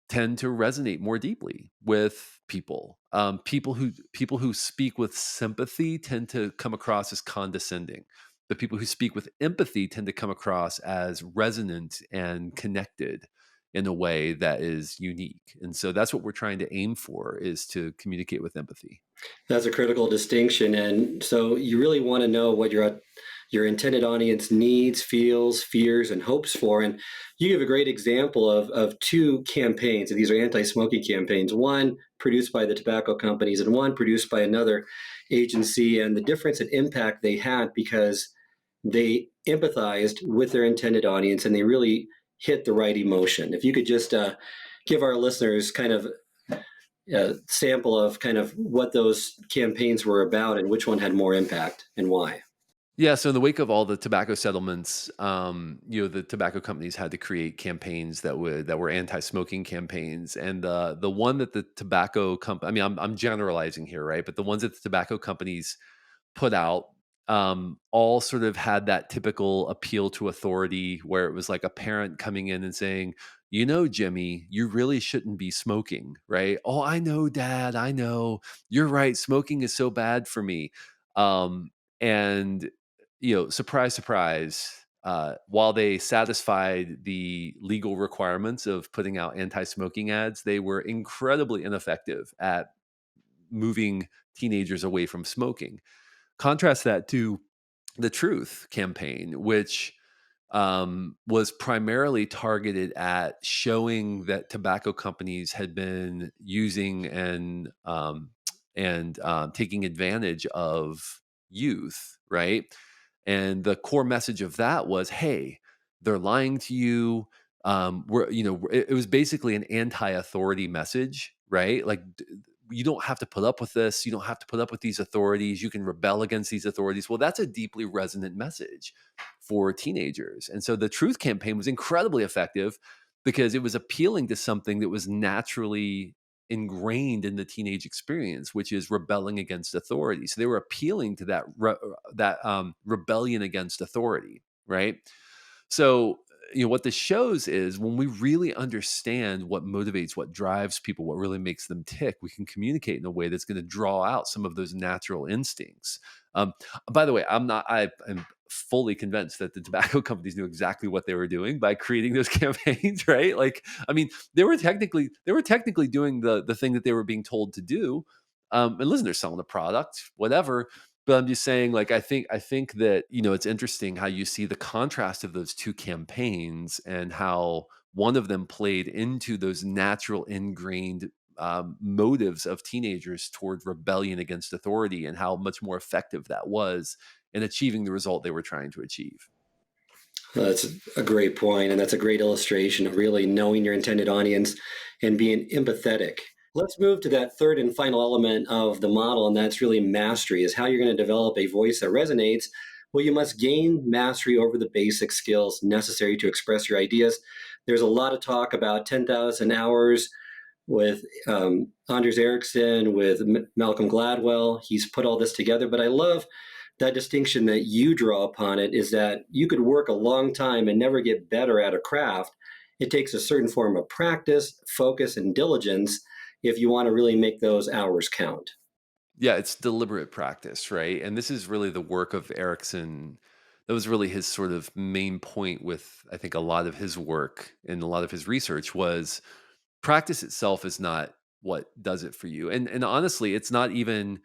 tend to resonate more deeply with people. People who speak with sympathy tend to come across as condescending. The people who speak with empathy tend to come across as resonant and connected in a way that is unique. And so that's what we're trying to aim for, is to communicate with empathy. That's a critical distinction. And so you really want to know what your intended audience needs, feels, fears, and hopes for. And you give a great example of two campaigns. And these are anti-smoking campaigns, one produced by the tobacco companies and one produced by another agency, and the difference in impact they had because they empathized with their intended audience and they really hit the right emotion. If you could just give our listeners kind of a sample of kind of what those campaigns were about and which one had more impact and why. Yeah, so in the wake of all the tobacco settlements, the tobacco companies had to create campaigns that were anti-smoking campaigns, and the one that the tobacco company, I mean, I'm generalizing here, right? But the ones that the tobacco companies put out, all sort of had that typical appeal to authority, where it was like a parent coming in and saying, Jimmy, you really shouldn't be smoking, right? Oh, I know, Dad, I know. You're right. Smoking is so bad for me. And surprise, surprise, while they satisfied the legal requirements of putting out anti-smoking ads, they were incredibly ineffective at moving teenagers away from smoking. Contrast that to the Truth campaign, which was primarily targeted at showing that tobacco companies had been using and taking advantage of youth, right? And the core message of that was, hey, they're lying to you. It was basically an anti-authority message, right? Like, you don't have to put up with this. You don't have to put up with these authorities. You can rebel against these authorities. Well, that's a deeply resonant message for teenagers. And so the Truth campaign was incredibly effective because it was appealing to something that was naturally ingrained in the teenage experience, which is rebelling against authority. So they were appealing to that rebellion against authority, right? So, what this shows is when we really understand what motivates, what drives people, what really makes them tick, we can communicate in a way that's going to draw out some of those natural instincts. Um, by the way, I'm fully convinced that the tobacco companies knew exactly what they were doing by creating those campaigns, right? Like, I mean, they were technically doing the thing that they were being told to do. And listen, they're selling a product, whatever, but I'm just saying, like, I think that, it's interesting how you see the contrast of those two campaigns and how one of them played into those natural ingrained motives of teenagers toward rebellion against authority, and how much more effective that was in achieving the result they were trying to achieve. That's a great point, and that's a great illustration of really knowing your intended audience and being empathetic. Let's move to that third and final element of the model, and that's really mastery, is how you're going to develop a voice that resonates. Well, you must gain mastery over the basic skills necessary to express your ideas. There's a lot of talk about 10,000 hours with Anders Ericsson, with Malcolm Gladwell. He's put all this together, but I love that distinction that you draw upon it, is that you could work a long time and never get better at a craft. It takes a certain form of practice, focus, and diligence if you want to really make those hours count. Yeah, it's deliberate practice, right? And this is really the work of Erickson. That was really his sort of main point with, I think, a lot of his work and a lot of his research was practice itself is not what does it for you. And honestly, it's not even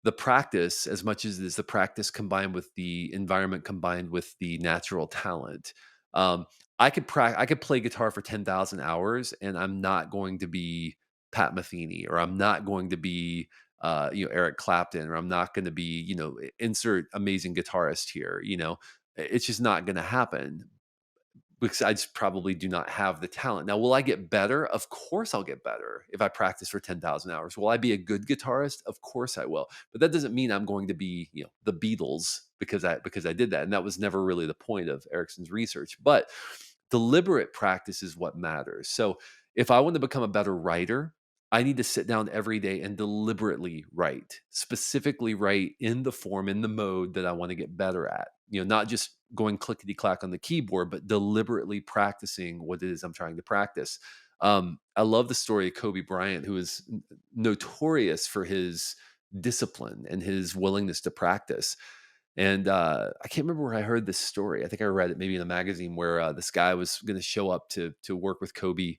the practice as much as it is the practice combined with the environment, combined with the natural talent. Um, I could play guitar for 10,000 hours and I'm not going to be Pat Metheny, or I'm not going to be Eric Clapton, or I'm not going to be, insert amazing guitarist here. It's just not going to happen because I just probably do not have the talent. Now, will I get better? Of course I'll get better if I practice for 10,000 hours. Will I be a good guitarist? Of course I will. But that doesn't mean I'm going to be, the Beatles because I did that. And that was never really the point of Erickson's research. But deliberate practice is what matters. So if I want to become a better writer, I need to sit down every day and deliberately write, specifically write in the form, in the mode that I want to get better at. Not just going clickety clack on the keyboard, but deliberately practicing what it is I'm trying to practice. I love the story of Kobe Bryant, who is notorious for his discipline and his willingness to practice. And I can't remember where I heard this story. I think I read it maybe in a magazine where this guy was going to show up to work with Kobe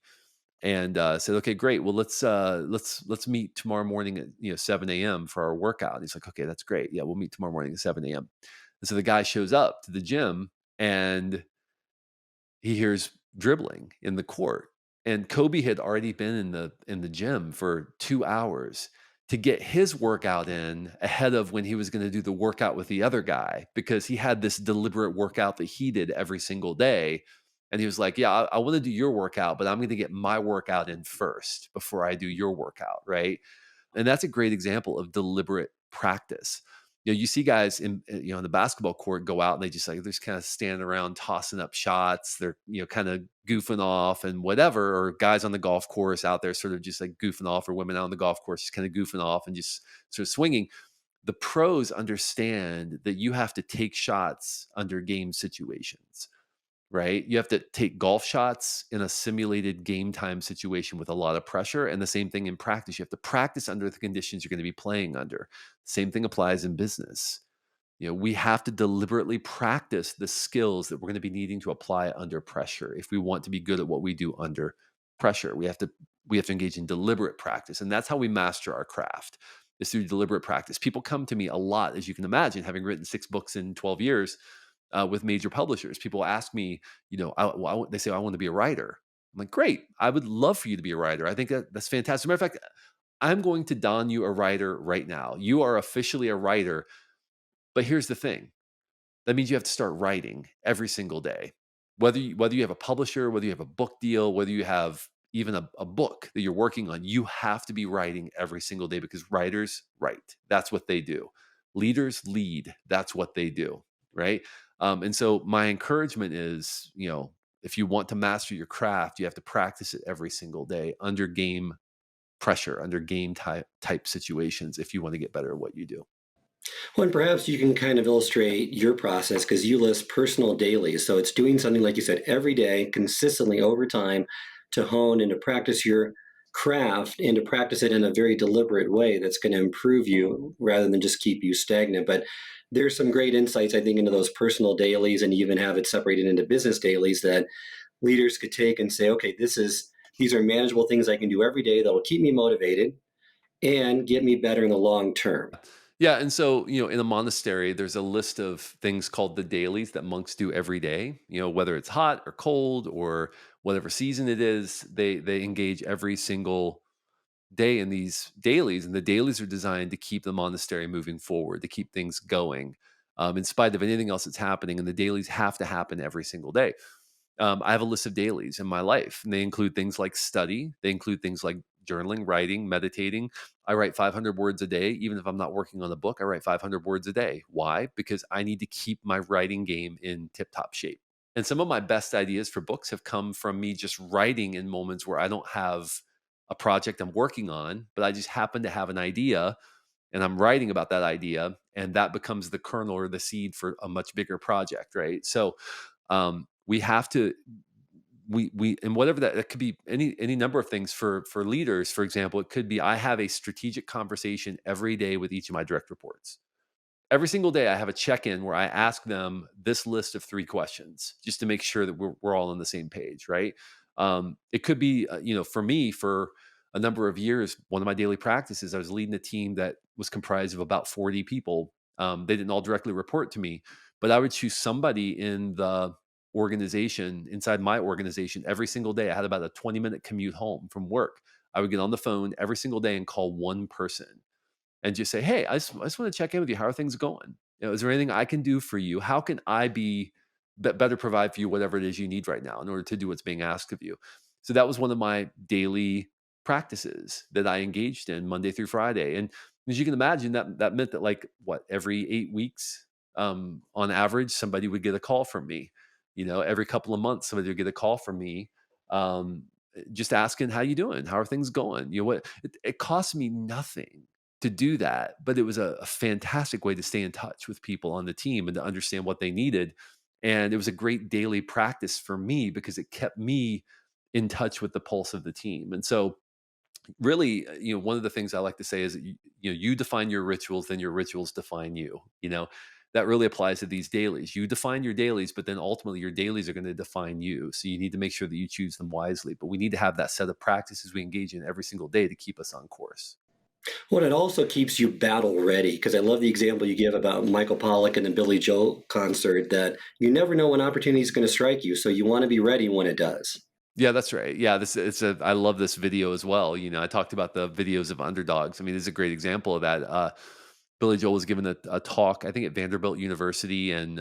and said, "Okay, great. Well, let's meet tomorrow morning at 7 a.m. for our workout." And he's like, "Okay, that's great. Yeah, we'll meet tomorrow morning at 7 a.m." And so the guy shows up to the gym and he hears dribbling in the court. And Kobe had already been in the gym for 2 hours to get his workout in ahead of when he was gonna do the workout with the other guy, because he had this deliberate workout that he did every single day. And he was like, "Yeah, I wanna do your workout, but I'm gonna get my workout in first before I do your workout," right? And that's a great example of deliberate practice. You see guys in the basketball court go out and they're just kind of standing around tossing up shots. They're kind of goofing off and whatever. Or guys on the golf course out there sort of just like goofing off, or women out on the golf course just kind of goofing off and just sort of swinging. The pros understand that you have to take shots under game situations, right? You have to take golf shots in a simulated game time situation with a lot of pressure. And the same thing in practice. You have to practice under the conditions you're going to be playing under. Same thing applies in business. We have to deliberately practice the skills that we're going to be needing to apply under pressure if we want to be good at what we do under pressure. We have to engage in deliberate practice, and that's how we master our craft. Is through deliberate practice. People come to me a lot, as you can imagine, having written 6 books in 12 years with major publishers. People ask me, they say, "I want to be a writer." I'm like, "Great. I would love for you to be a writer. I think that's fantastic. Matter of fact, I'm going to don you a writer right now. You are officially a writer. But here's the thing. That means you have to start writing every single day. Whether you have a publisher, whether you have a book deal, whether you have even a book that you're working on, you have to be writing every single day, because writers write. That's what they do. Leaders lead. That's what they do, right? And so my encouragement is, if you want to master your craft, you have to practice it every single day under game pressure, under game type situations, if you want to get better at what you do. Well, and perhaps you can kind of illustrate your process because you list personal dailies. So it's doing something, like you said, every day, consistently over time to hone and to practice your craft and to practice it in a very deliberate way that's going to improve you rather than just keep you stagnant. But there's some great insights, I think, into those personal dailies, and you even have it separated into business dailies that leaders could take and say, okay, these are manageable things I can do every day that will keep me motivated and get me better in the long term. Yeah, and so, in a monastery, there's a list of things called the dailies that monks do every day. Whether it's hot or cold or whatever season it is, they engage every single day in these dailies, and the dailies are designed to keep the monastery moving forward, to keep things going, in spite of anything else that's happening. And the dailies have to happen every single day. I have a list of dailies in my life, and they include things like study. They include things like journaling, writing, meditating. I write 500 words a day. Even if I'm not working on a book, I write 500 words a day. Why? Because I need to keep my writing game in tip top shape. And some of my best ideas for books have come from me just writing in moments where I don't have a project I'm working on, but I just happen to have an idea and I'm writing about that idea. And that becomes the kernel or the seed for a much bigger project, right? So we have to we and whatever that could be, any number of things. For leaders, for example, it could be I have a strategic conversation every day with each of my direct reports. Every single day I have a check-in where I ask them this list of 3 questions just to make sure that we're all on the same page, right? It could be for me, for a number of years, one of my daily practices, I was leading a team that was comprised of about 40 people. They didn't all directly report to me, but I would choose somebody in the organization, inside my organization, every single day. I had about a 20-minute commute home from work. I would get on the phone every single day and call one person and just say, "Hey, I just want to check in with you. How are things going? Is there anything I can do for you? How can I better provide for you whatever it is you need right now in order to do what's being asked of you?" So that was one of my daily practices that I engaged in Monday through Friday. And as you can imagine, that meant that, like, what, every 8 weeks, on average, somebody would get a call from me. Every couple of months, somebody would get a call from me, um, just asking, "How you doing? How are things going?" What it cost me nothing to do that, but it was a fantastic way to stay in touch with people on the team and to understand what they needed. And it was a great daily practice for me because it kept me in touch with the pulse of the team. And so really, one of the things I like to say is that you define your rituals, then your rituals define you. That really applies to these dailies. You define your dailies, but then ultimately your dailies are going to define you. So you need to make sure that you choose them wisely. But we need to have that set of practices we engage in every single day to keep us on course. Well, it also keeps you battle ready because I love the example you give about Michael Pollock and the Billy Joel concert that you never know when opportunity is going to strike you, so you want to be ready when it does. Yeah, that's right. Yeah, I love this video as well. I talked about the videos of underdogs. I mean, this is a great example of that. Billy Joel was given a talk, I think at Vanderbilt University, and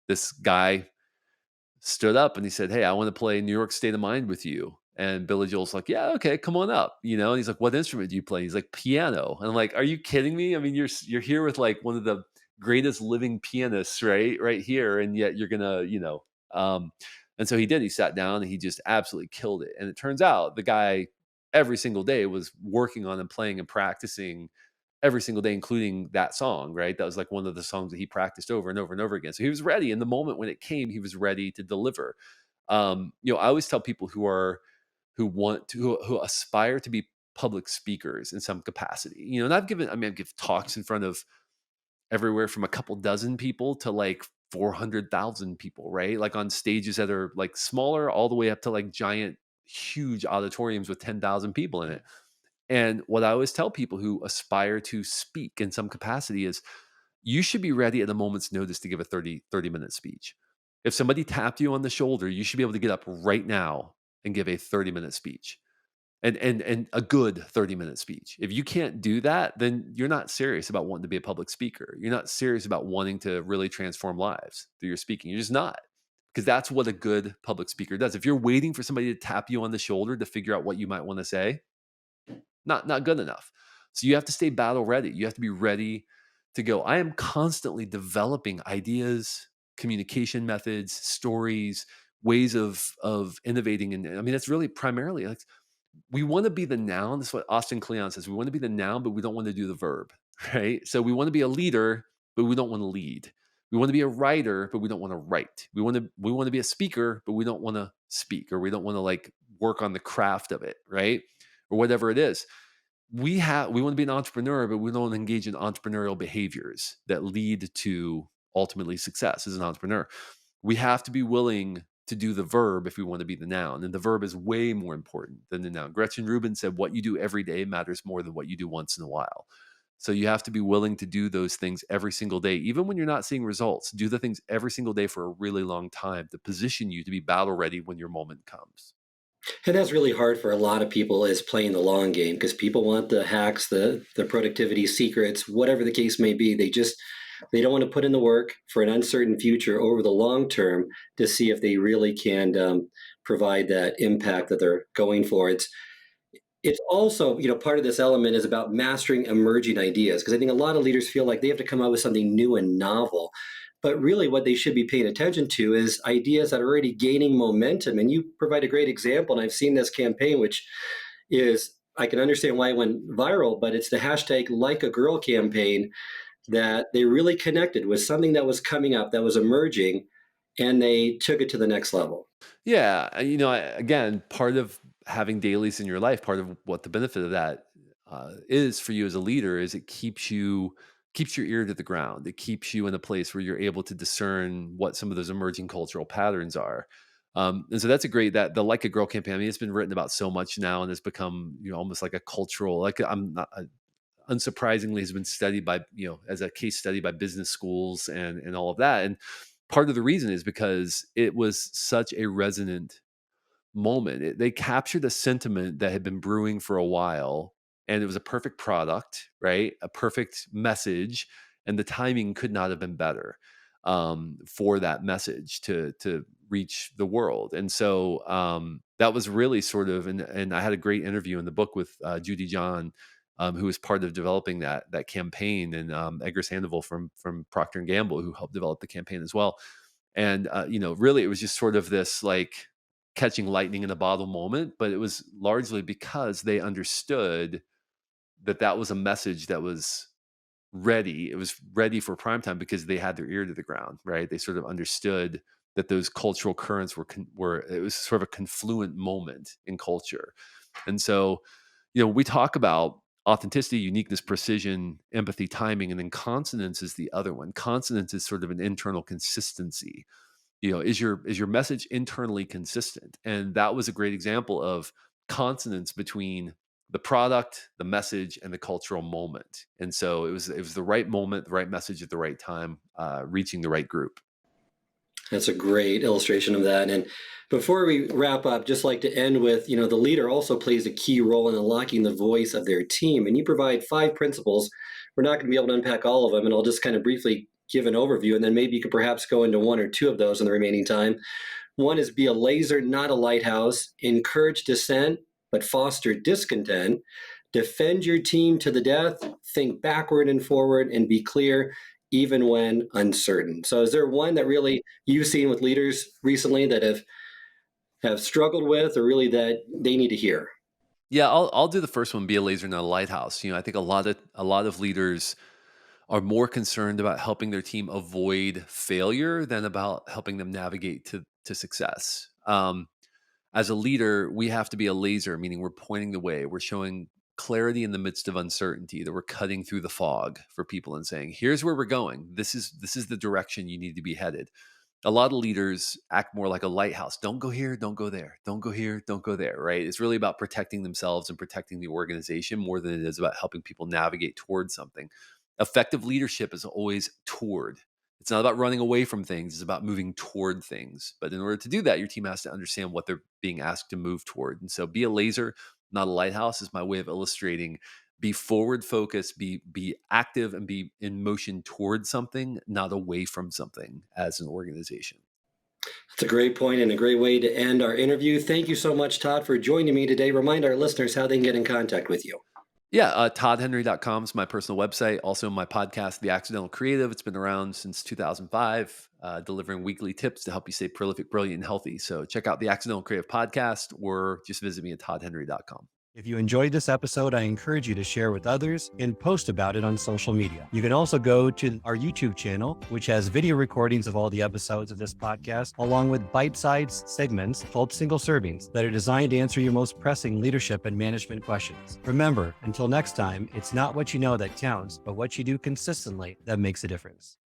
this guy stood up and he said, "Hey, I want to play New York State of Mind with you." And Billy Joel's like, "Yeah, okay, come on up." And he's like, "What instrument do you play?" He's like, "Piano." And I'm like, "Are you kidding me? I mean, you're here with like one of the greatest living pianists, right here, and yet you're gonna, um, and so he did. He sat down and he just absolutely killed it. And it turns out the guy every single day was working on and playing and practicing every single day, including that song, right? That was like one of the songs that he practiced over and over and over again. So he was ready. In the moment when it came, he was ready to deliver. I always tell people who aspire to be public speakers in some capacity, and I give talks in front of everywhere from a couple dozen people to like 400,000 people, right? Like on stages that are like smaller all the way up to like giant, huge auditoriums with 10,000 people in it. And what I always tell people who aspire to speak in some capacity is you should be ready at a moment's notice to give a 30-minute speech. If somebody tapped you on the shoulder, you should be able to get up right now and give a 30-minute speech, and a good 30-minute speech. If you can't do that, then you're not serious about wanting to be a public speaker. You're not serious about wanting to really transform lives through your speaking. You're just not. Because that's what a good public speaker does. If you're waiting for somebody to tap you on the shoulder to figure out what you might want to say, not good enough. So you have to stay battle ready. You have to be ready to go. I am constantly developing ideas, communication methods, stories, ways of innovating. And I mean, that's really primarily like we want to be the noun. That's what Austin Kleon says. We want to be the noun, but we don't want to do the verb, right? So we want to be a leader, but we don't want to lead. We want to be a writer, but we don't want to write. We want to be a speaker, but we don't want to speak, or we don't want to like work on the craft of it, right? Or whatever it is. We want to be an entrepreneur, but we don't engage in entrepreneurial behaviors that lead to ultimately success as an entrepreneur. We have to be willing to do the verb if we want to be the noun. And the verb is way more important than the noun. Gretchen Rubin said, "What you do every day matters more than what you do once in a while." So you have to be willing to do those things every single day, even when you're not seeing results. Do the things every single day for a really long time to position you to be battle ready when your moment comes. And that's really hard for a lot of people is playing the long game because people want the hacks, the productivity secrets, whatever the case may be. They don't want to put in the work for an uncertain future over the long term to see if they really can provide that impact that they're going for. It's also, part of this element is about mastering emerging ideas because I think a lot of leaders feel like they have to come up with something new and novel. But really, what they should be paying attention to is ideas that are already gaining momentum. And you provide a great example. And I've seen this campaign, which is, I can understand why it went viral, but it's the hashtag Like a Girl campaign that they really connected with something that was coming up, that was emerging, and they took it to the next level. Yeah, again, part of having dailies in your life, part of what the benefit of that is for you as a leader is it keeps your ear to the ground. It keeps you in a place where you're able to discern what some of those emerging cultural patterns are. And so that's a great that the Like a Girl campaign. I mean, it's been written about so much now, and it's become almost like a cultural. Like I'm not unsurprisingly has been studied by as a case study by business schools and all of that. And part of the reason is because it was such a resonant moment. They captured a sentiment that had been brewing for a while, and it was a perfect product, right? A perfect message, and the timing could not have been better for that message to reach the world. And so that was really sort of, and I had a great interview in the book with Judy John. Who was part of developing that campaign, and Edgar Sandoval from Procter and Gamble, who helped develop the campaign as well. And really, it was just sort of this like catching lightning in a bottle moment, but it was largely because they understood that that was a message that was ready. It was ready for prime time because they had their ear to the ground, right? They sort of understood that those cultural currents were it was sort of a confluent moment in culture. And so, we talk about authenticity, uniqueness, precision, empathy, timing, and then consonance is the other one. Consonance is sort of an internal consistency. Is your message internally consistent? And that was a great example of consonance between the product, the message, and the cultural moment. And so it was the right moment, the right message at the right time, reaching the right group. That's a great illustration of that. And before we wrap up, just like to end with, the leader also plays a key role in unlocking the voice of their team. And you provide 5 principles. We're not going to be able to unpack all of them, and I'll just kind of briefly give an overview, and then maybe you could perhaps go into 1 or 2 of those in the remaining time. One is be a laser, not a lighthouse. Encourage dissent, but foster discontent. Defend your team to the death. Think backward and forward, and be clear even when uncertain. So is there one that really you've seen with leaders recently that have struggled with, or really that they need to hear? Yeah, I'll do the first one. Be a laser, not a lighthouse. I think a lot of leaders are more concerned about helping their team avoid failure than about helping them navigate to success. As a leader, we have to be a laser, meaning we're pointing the way. We're showing clarity in the midst of uncertainty, that we're cutting through the fog for people and saying, here's where we're going. This is the direction you need to be headed. A lot of leaders act more like a lighthouse. Don't go here, don't go there. Don't go here, don't go there, right? It's really about protecting themselves and protecting the organization more than it is about helping people navigate towards something. Effective leadership is always toward. It's not about running away from things, it's about moving toward things. But in order to do that, your team has to understand what they're being asked to move toward. And so be a laser, not a lighthouse is my way of illustrating. Be forward focused, be active, and be in motion towards something, not away from something as an organization. That's a great point and a great way to end our interview. Thank you so much, Todd, for joining me today. Remind our listeners how they can get in contact with you. Yeah, toddhenry.com is my personal website. Also, my podcast, The Accidental Creative. It's been around since 2005, delivering weekly tips to help you stay prolific, brilliant, and healthy. So check out the Accidental Creative podcast, or just visit me at toddhenry.com. If you enjoyed this episode, I encourage you to share with others and post about it on social media. You can also go to our YouTube channel, which has video recordings of all the episodes of this podcast, along with bite-sized segments called single servings that are designed to answer your most pressing leadership and management questions. Remember, until next time, it's not what you know that counts, but what you do consistently that makes a difference.